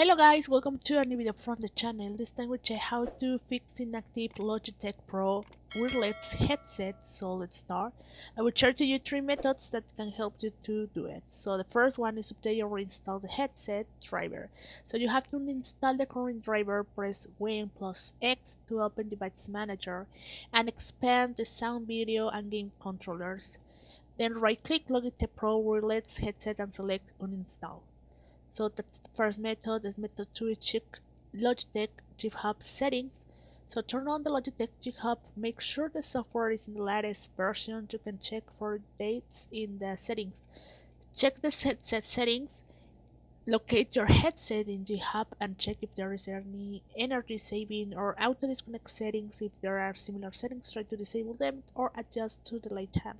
Hello guys, welcome to a new video from the channel. This time we check how to fix inactive Logitech Pro wireless headset. So let's start. I will share to you three methods that can help you to do it. So the first one is update or install the headset driver. So you have to install the current driver, press Win plus X to open device manager and expand the sound, video and game controllers. Then right click Logitech Pro wireless headset and select uninstall. So that's the first method. This method 2 is check Logitech GitHub settings. So turn on the Logitech GitHub, make sure the software is in the latest version. You can check for dates in the settings. Check the headset settings, locate your headset in GitHub and check if there is any energy saving or auto disconnect settings. If there are similar settings, try to disable them or adjust to delay time.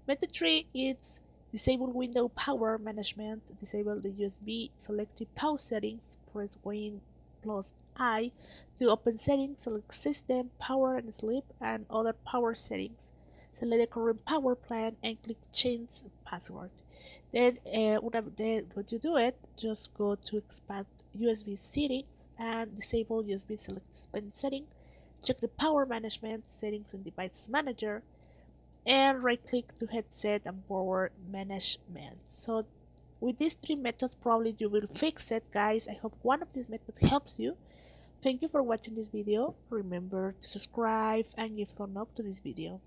Method 3 is disable window power management. Disable the USB selective pause settings. Press Win plus I to open settings. Select system, power and sleep and other power settings. Select the current power plan and click change password. Then when you do it, just go to expand USB settings and disable USB select spend setting. Check the power management settings in device manager and right click to headset and power management. So with these three methods probably you will fix it, guys. I hope one of these methods helps you. Thank you for watching this video. Remember to subscribe and give thumbs up to this video.